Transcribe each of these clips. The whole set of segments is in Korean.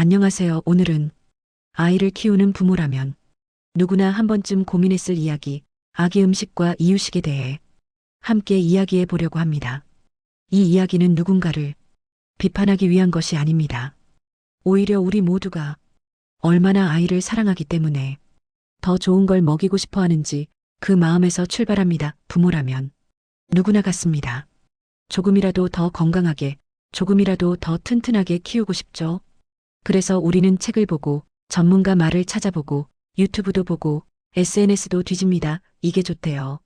안녕하세요. 오늘은 아이를 키우는 부모라면 누구나 한 번쯤 고민했을 이야기, 아기 음식과 이유식에 대해 함께 이야기해 보려고 합니다. 이 이야기는 누군가를 비판하기 위한 것이 아닙니다. 오히려 우리 모두가 얼마나 아이를 사랑하기 때문에 더 좋은 걸 먹이고 싶어 하는지 그 마음에서 출발합니다. 부모라면 누구나 같습니다. 조금이라도 더 건강하게, 조금이라도 더 튼튼하게 키우고 싶죠. 그래서 우리는 책을 보고 전문가 말을 찾아보고 유튜브도 보고 SNS도 뒤집니다. 이게 좋대요.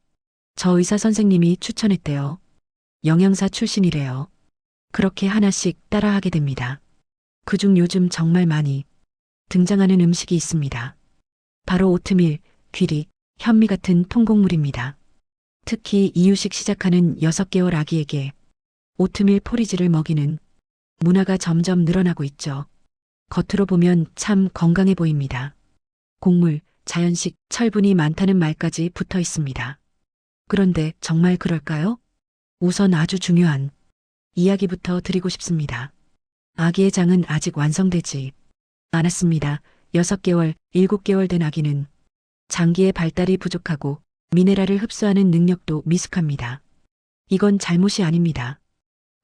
저 의사 선생님이 추천했대요. 영양사 출신이래요. 그렇게 하나씩 따라하게 됩니다. 그중 요즘 정말 많이 등장하는 음식이 있습니다. 바로 오트밀, 귀리, 현미 같은 통곡물입니다. 특히 이유식 시작하는 6개월 아기에게 오트밀 포리지를 먹이는 문화가 점점 늘어나고 있죠. 겉으로 보면 참 건강해 보입니다. 곡물, 자연식, 철분이 많다는 말까지 붙어 있습니다. 그런데 정말 그럴까요? 우선 아주 중요한 이야기부터 드리고 싶습니다. 아기의 장은 아직 완성되지 않았습니다. 6개월, 7개월 된 아기는 장기의 발달이 부족하고 미네랄을 흡수하는 능력도 미숙합니다. 이건 잘못이 아닙니다.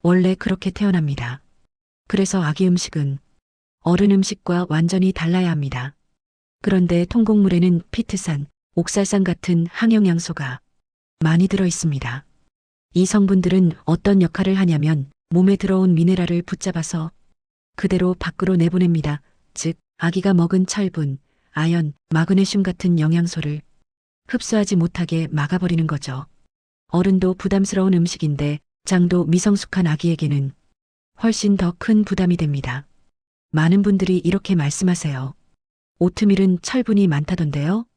원래 그렇게 태어납니다. 그래서 아기 음식은 어른 음식과 완전히 달라야 합니다. 그런데 통곡물에는 피트산, 옥살산 같은 항영양소가 많이 들어 있습니다. 이 성분들은 어떤 역할을 하냐면 몸에 들어온 미네랄을 붙잡아서 그대로 밖으로 내보냅니다. 즉, 아기가 먹은 철분, 아연, 마그네슘 같은 영양소를 흡수하지 못하게 막아버리는 거죠. 어른도 부담스러운 음식인데 장도 미성숙한 아기에게는 훨씬 더 큰 부담이 됩니다. 많은 분들이 이렇게 말씀하세요. 오트밀은 철분이 많다던데요?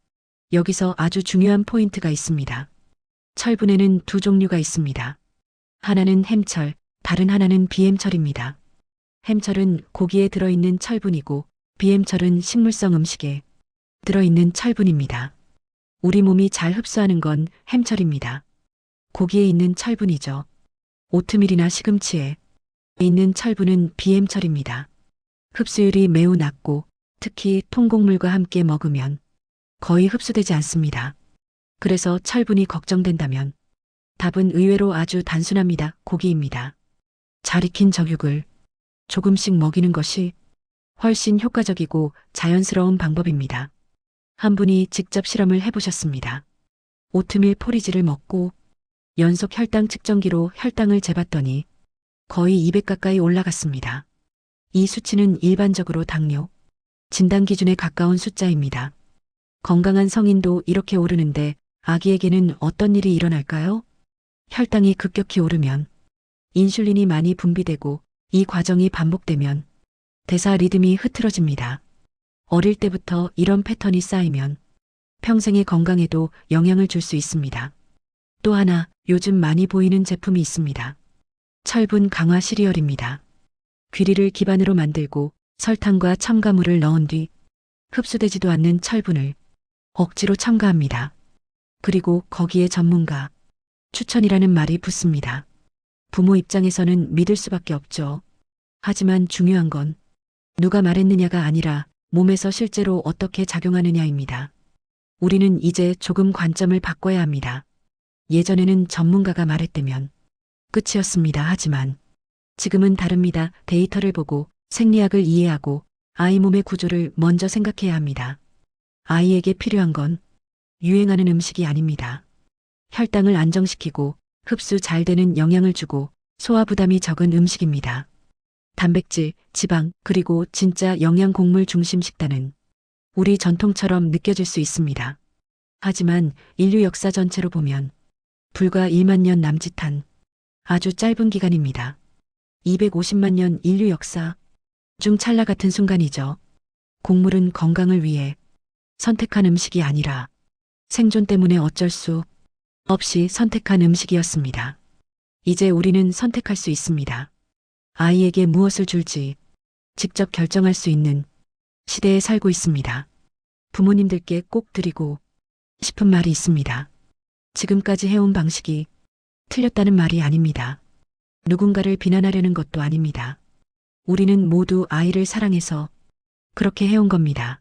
여기서 아주 중요한 포인트가 있습니다. 철분에는 두 종류가 있습니다. 하나는 햄철, 다른 하나는 비햄철입니다. 햄철은 고기에 들어있는 철분이고 비햄철은 식물성 음식에 들어있는 철분입니다. 우리 몸이 잘 흡수하는 건 햄철입니다. 고기에 있는 철분이죠. 오트밀이나 시금치에 있는 철분은 비햄철입니다. 흡수율이 매우 낮고 특히 통곡물과 함께 먹으면 거의 흡수되지 않습니다. 그래서 철분이 걱정된다면 답은 의외로 아주 단순합니다. 고기입니다. 잘 익힌 정육을 조금씩 먹이는 것이 훨씬 효과적이고 자연스러운 방법입니다. 한 분이 직접 실험을 해보셨습니다. 오트밀 포리지를 먹고 연속 혈당 측정기로 혈당을 재봤더니 거의 200 가까이 올라갔습니다. 이 수치는 일반적으로 당뇨 진단 기준에 가까운 숫자입니다. 건강한 성인도 이렇게 오르는데 아기에게는 어떤 일이 일어날까요? 혈당이 급격히 오르면 인슐린이 많이 분비되고 이 과정이 반복되면 대사 리듬이 흐트러집니다. 어릴 때부터 이런 패턴이 쌓이면 평생의 건강에도 영향을 줄 수 있습니다. 또 하나 요즘 많이 보이는 제품이 있습니다. 철분 강화 시리얼입니다. 귀리를 기반으로 만들고 설탕과 첨가물을 넣은 뒤 흡수되지도 않는 철분을 억지로 첨가합니다. 그리고 거기에 전문가 추천이라는 말이 붙습니다. 부모 입장에서는 믿을 수밖에 없죠. 하지만 중요한 건 누가 말했느냐가 아니라 몸에서 실제로 어떻게 작용하느냐입니다. 우리는 이제 조금 관점을 바꿔야 합니다. 예전에는 전문가가 말했다면 끝이었습니다. 하지만 지금은 다릅니다. 데이터를 보고 생리학을 이해하고 아이 몸의 구조를 먼저 생각해야 합니다. 아이에게 필요한 건 유행하는 음식이 아닙니다. 혈당을 안정시키고 흡수 잘 되는 영양을 주고 소화 부담이 적은 음식입니다. 단백질, 지방, 그리고 진짜 영양 곡물 중심 식단은 우리 전통처럼 느껴질 수 있습니다. 하지만 인류 역사 전체로 보면 불과 1만 년 남짓한 아주 짧은 기간입니다. 250만 년 인류 역사 중 찰나 같은 순간이죠. 곡물은 건강을 위해 선택한 음식이 아니라 생존 때문에 어쩔 수 없이 선택한 음식이었습니다. 이제 우리는 선택할 수 있습니다. 아이에게 무엇을 줄지 직접 결정할 수 있는 시대에 살고 있습니다. 부모님들께 꼭 드리고 싶은 말이 있습니다. 지금까지 해온 방식이 틀렸다는 말이 아닙니다. 누군가를 비난하려는 것도 아닙니다. 우리는 모두 아이를 사랑해서 그렇게 해온 겁니다.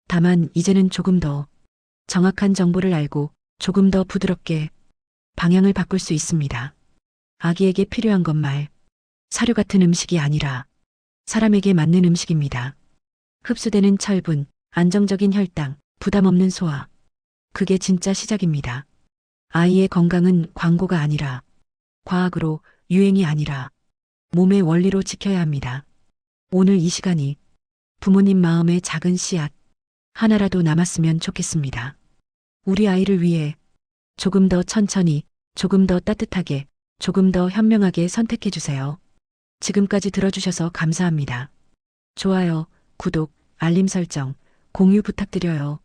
다만 이제는 조금 더 정확한 정보를 알고 조금 더 부드럽게 방향을 바꿀 수 있습니다. 아기에게 필요한 건 말, 사료 같은 음식이 아니라 사람에게 맞는 음식입니다. 흡수되는 철분, 안정적인 혈당, 부담 없는 소화. 그게 진짜 시작입니다. 아이의 건강은 광고가 아니라 과학으로, 유행이 아니라 몸의 원리로 지켜야 합니다. 오늘 이 시간이 부모님 마음의 작은 씨앗 하나라도 남았으면 좋겠습니다. 우리 아이를 위해 조금 더 천천히, 조금 더 따뜻하게, 조금 더 현명하게 선택해 주세요. 지금까지 들어주셔서 감사합니다. 좋아요, 구독, 알림 설정, 공유 부탁드려요.